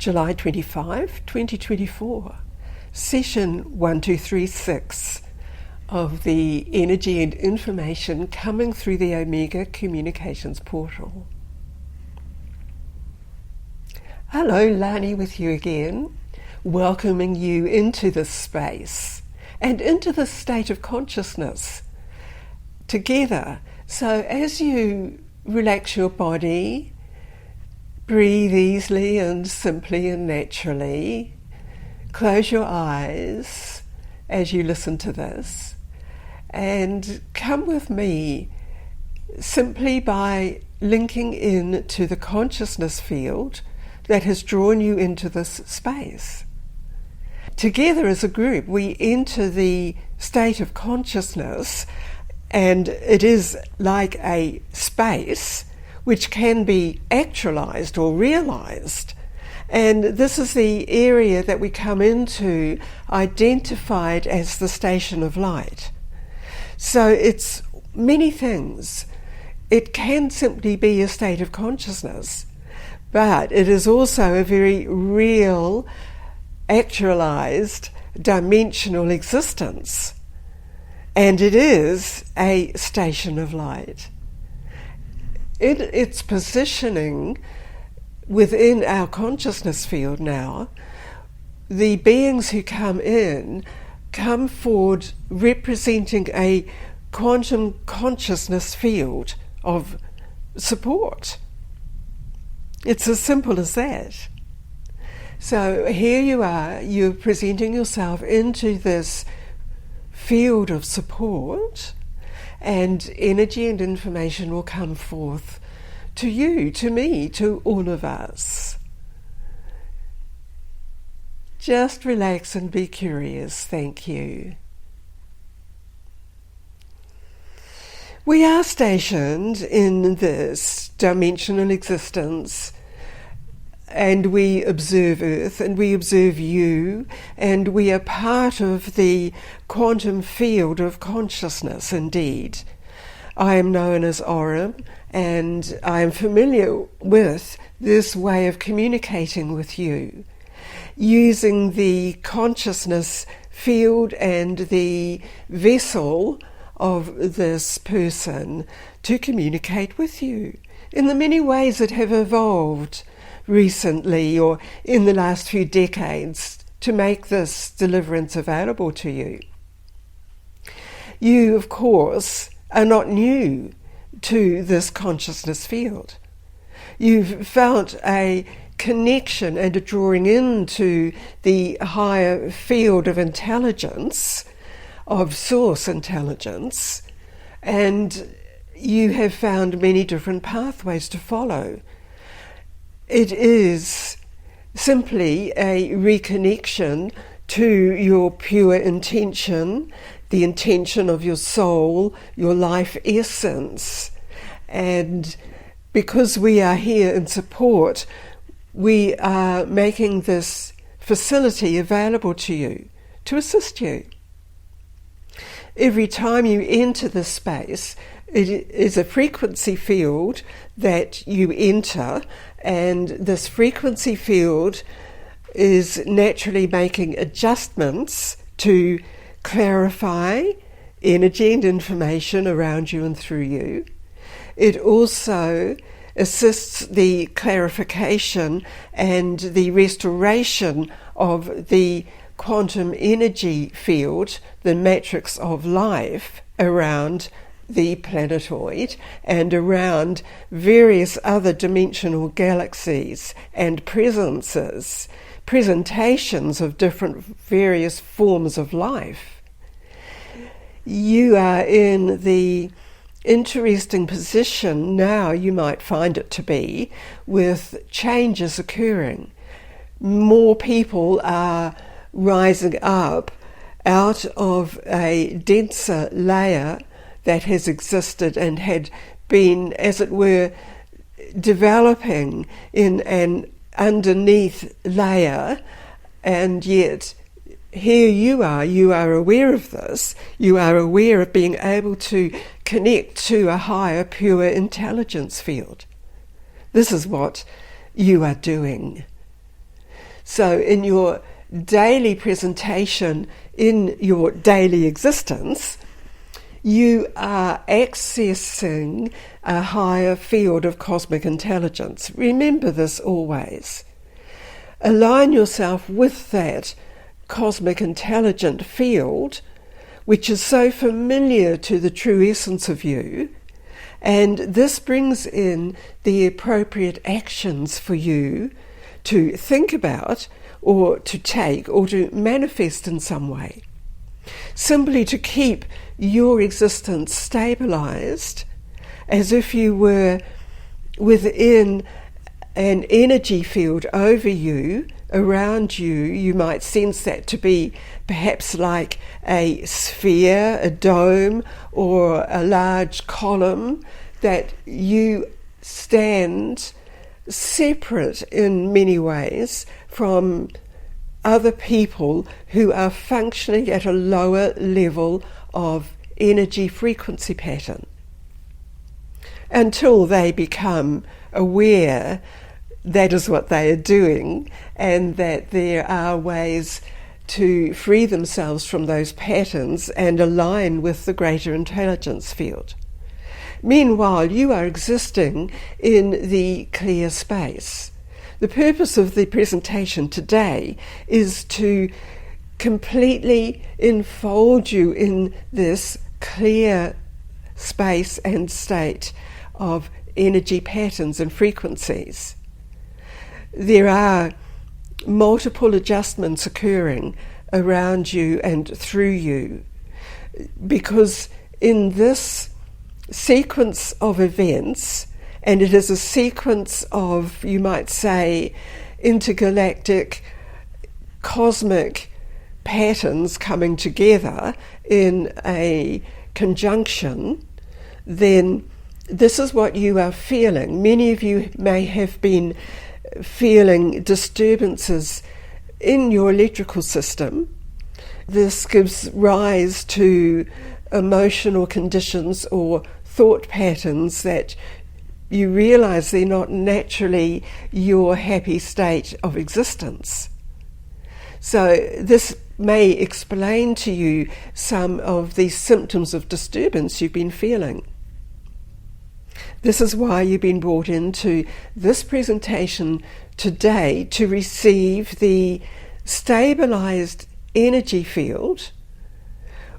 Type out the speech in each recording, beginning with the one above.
July 25, 2024, session 1236 of the energy and information coming through the Omega Communications portal. Hello, Lani with you again, welcoming you into this space and into this state of consciousness together. So as you relax your body, breathe easily and simply and naturally, close your eyes as you listen to this, and come with me simply by linking in to the consciousness field that has drawn you into this space. Together as a group, we enter the state of consciousness, and it is like a space which can be actualized or realized. And this is the area that we come into, identified as the station of light. So it's many things. It can simply be a state of consciousness, but it is also a very real, actualized, dimensional existence. And it is a station of light. Its positioning within our consciousness field now, the beings who come forward representing a quantum consciousness field of support. It's as simple as that. So here you are, you're presenting yourself into this field of support, and energy and information will come forth to you, to me, to all of us. Just relax and be curious. Thank you. We are stationed in this dimensional existence, and we observe Earth, and we observe you, and we are part of the quantum field of consciousness indeed. I am known as Aurum, and I am familiar with this way of communicating with you, using the consciousness field and the vessel of this person to communicate with you in the many ways that have evolved recently or in the last few decades to make this deliverance available to you. You, of course, are not new to this consciousness field. You've felt a connection and a drawing into the higher field of intelligence, of source intelligence, and you have found many different pathways to follow. It is simply a reconnection to your pure intention, the intention of your soul, your life essence. And because we are here in support, we are making this facility available to you, to assist you. Every time you enter this space, it is a frequency field that you enter, and this frequency field is naturally making adjustments to clarify energy and information around you and through you. It also assists the clarification and the restoration of the quantum energy field, the matrix of life around the planetoid and around various other dimensional galaxies and presentations of different various forms of life. You are in the interesting position now, you might find it to be, with changes occurring. More people are rising up out of a denser layer that has existed and had been, as it were, developing in an underneath layer, and yet here you are aware of this, you are aware of being able to connect to a higher pure intelligence field. This is what you are doing. So in your daily presentation, in your daily existence, you are accessing a higher field of cosmic intelligence. Remember this always. Align yourself with that cosmic intelligent field, which is so familiar to the true essence of you, and this brings in the appropriate actions for you to think about or to take or to manifest in some way. Simply to keep your existence stabilized as if you were within an energy field over you, around you. You might sense that to be perhaps like a sphere, a dome, or a large column, that you stand separate in many ways from other people who are functioning at a lower level of energy frequency pattern, until they become aware that is what they are doing, and that there are ways to free themselves from those patterns and align with the greater intelligence field. Meanwhile, you are existing in the clear space. The purpose of the presentation today is to completely enfold you in this clear space and state of energy patterns and frequencies. There are multiple adjustments occurring around you and through you, because in this sequence of events, and it is a sequence of, you might say, intergalactic cosmic patterns coming together in a conjunction, then this is what you are feeling. Many of you may have been feeling disturbances in your electrical system. This gives rise to emotional conditions or thought patterns that you realize they're not naturally your happy state of existence. So this may explain to you some of the symptoms of disturbance you've been feeling. This is why you've been brought into this presentation today, to receive the stabilized energy field,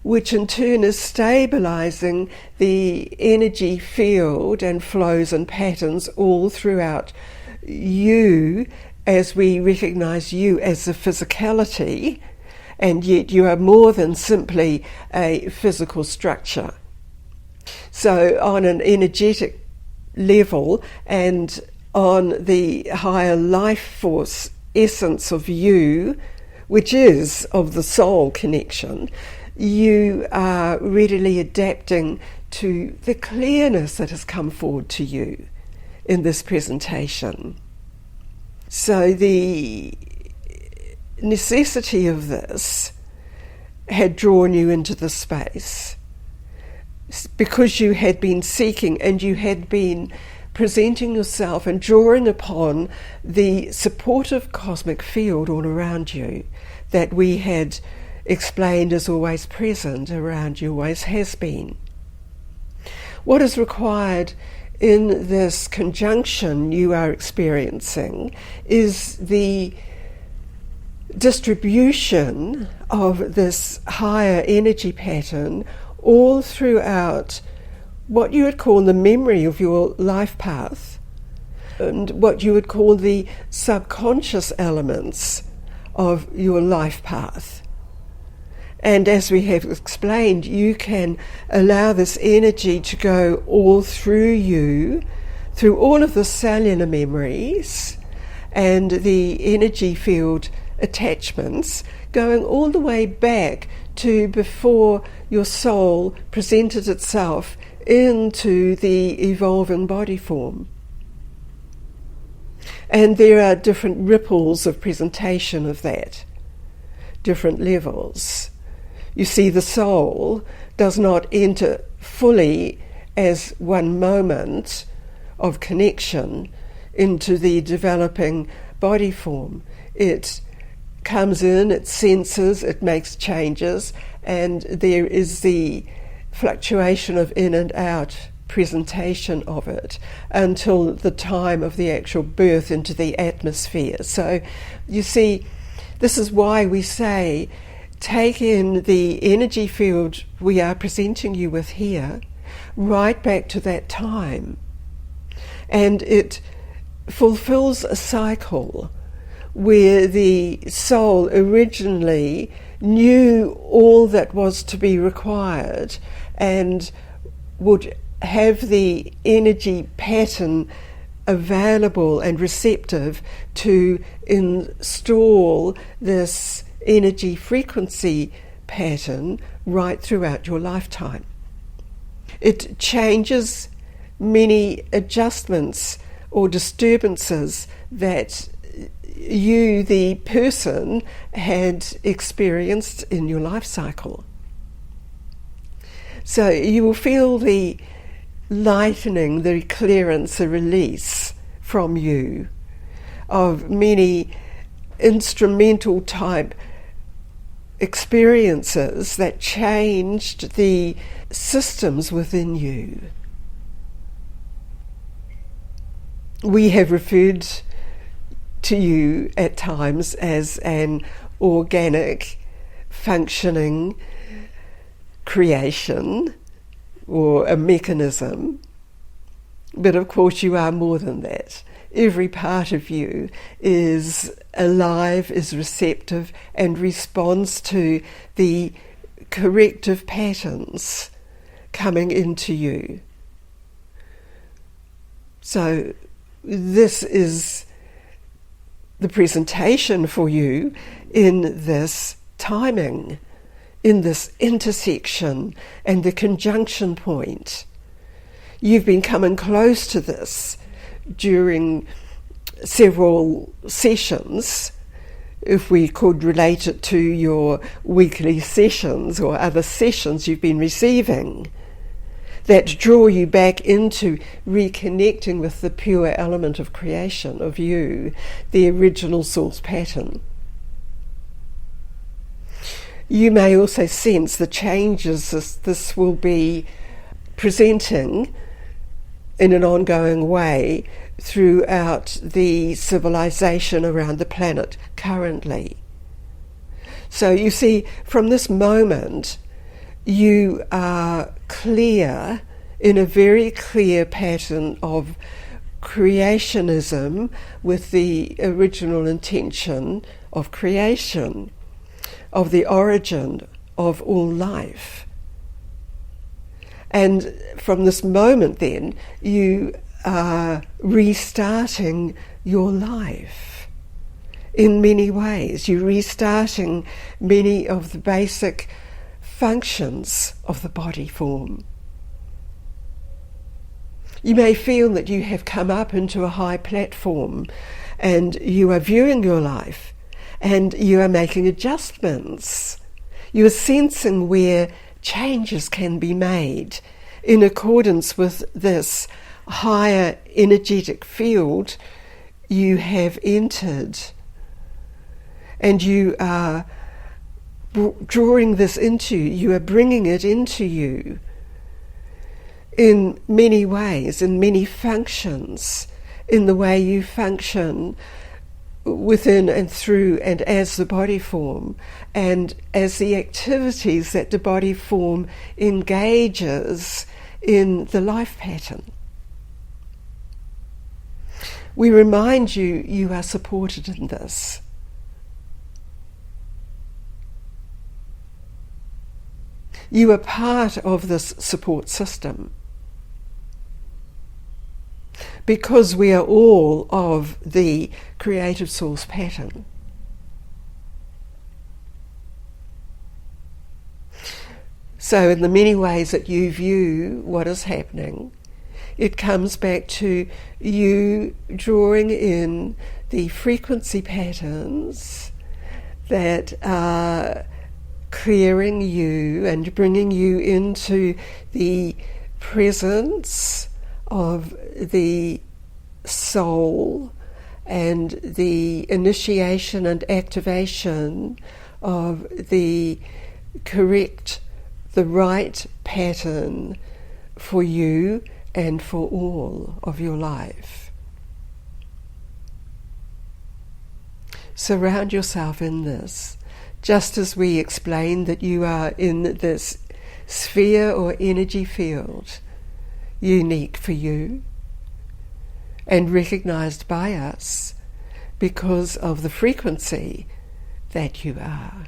which in turn is stabilizing the energy field and flows and patterns all throughout you, as we recognize you as a physicality, and yet you are more than simply a physical structure. So on an energetic level and on the higher life force essence of you, which is of the soul connection, you are readily adapting to the clearness that has come forward to you in this presentation. So the necessity of this had drawn you into the space, because you had been seeking and you had been presenting yourself and drawing upon the supportive cosmic field all around you that we had explained is always present around you, always has been. What is required in this conjunction you are experiencing is the distribution of this higher energy pattern all throughout what you would call the memory of your life path, and what you would call the subconscious elements of your life path. And as we have explained, you can allow this energy to go all through you, through all of the cellular memories and the energy field attachments, going all the way back to before your soul presented itself into the evolving body form. And there are different ripples of presentation of that, different levels. You see, the soul does not enter fully as one moment of connection into the developing body form. It comes in, it senses, it makes changes, and there is the fluctuation of in and out presentation of it until the time of the actual birth into the atmosphere. So you see, this is why we say, take in the energy field we are presenting you with here, right back to that time. And it fulfills a cycle where the soul originally knew all that was to be required and would have the energy pattern available and receptive to install this energy frequency pattern right throughout your lifetime. It changes many adjustments or disturbances that you, the person, had experienced in your life cycle. So you will feel the lightening, the clearance, the release from you of many instrumental type experiences that changed the systems within you. We have referred to you at times as an organic, functioning creation or a mechanism, but of course you are more than that. Every part of you is alive, is receptive, and responds to the corrective patterns coming into you. So this is the presentation for you in this timing, in this intersection and the conjunction point. You've been coming close to this during several sessions, if we could relate it to your weekly sessions or other sessions you've been receiving, that draw you back into reconnecting with the pure element of creation of you, the original source pattern. You may also sense the changes this will be presenting in an ongoing way throughout the civilization around the planet currently. So you see, from this moment, you are clear, in a very clear pattern of creationism with the original intention of creation, of the origin of all life. And from this moment then, you are restarting your life in many ways. You're restarting many of the basic functions of the body form. You may feel that you have come up into a high platform and you are viewing your life and you are making adjustments. You are sensing where changes can be made in accordance with this higher energetic field you have entered. And you are drawing this into you, you are bringing it into you in many ways, in many functions, in the way you function within and through and as the body form, and as the activities that the body form engages in the life pattern. We remind you, you are supported in this. You are part of this support system, because we are all of the creative source pattern. So in the many ways that you view what is happening, it comes back to you drawing in the frequency patterns that are clearing you and bringing you into the presence of the soul and the initiation and activation of the right pattern for you and for all of your life. Surround yourself in this, just as we explained that you are in this sphere or energy field, unique for you and recognized by us because of the frequency that you are.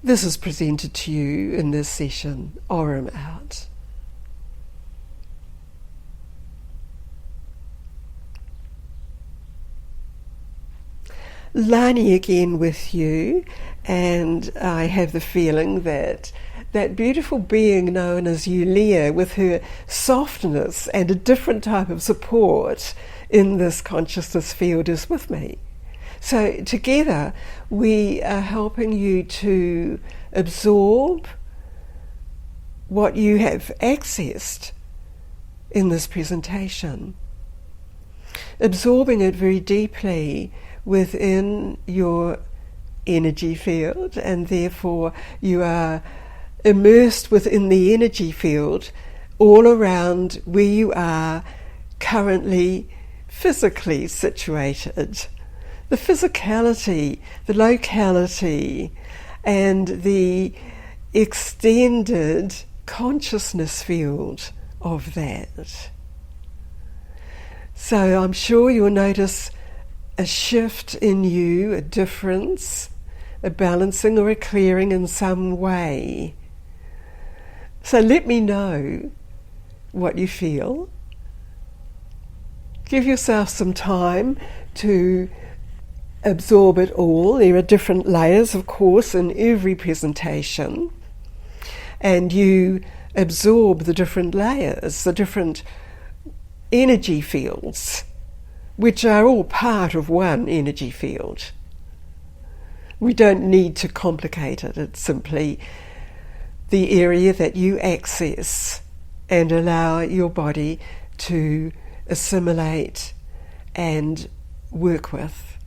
This is presented to you in this session, Aurum out. Lani again with you, and I have the feeling that that beautiful being known as Yulia, with her softness and a different type of support in this consciousness field, is with me. So together we are helping you to absorb what you have accessed in this presentation, absorbing it very deeply within your energy field, and therefore you are immersed within the energy field all around where you are currently physically situated. The physicality, the locality, and the extended consciousness field of that. So I'm sure you'll notice a shift in you, a difference, a balancing or a clearing in some way. So let me know what you feel. Give yourself some time to absorb it all. There are different layers, of course, in every presentation, and you absorb the different layers, the different energy fields, which are all part of one energy field. We don't need to complicate it. It's simply the area that you access and allow your body to assimilate and work with.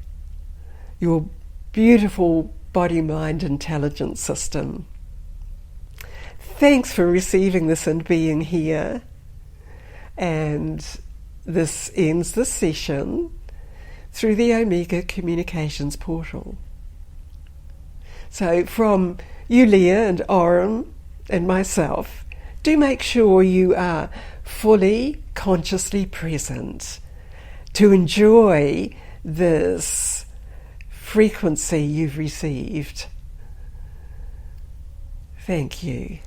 Your beautiful body-mind intelligence system. Thanks for receiving this and being here. And this ends the session through the Omega Communications portal. So from Yulia and Aurum and myself, do make sure you are fully consciously present to enjoy this frequency you've received. Thank you.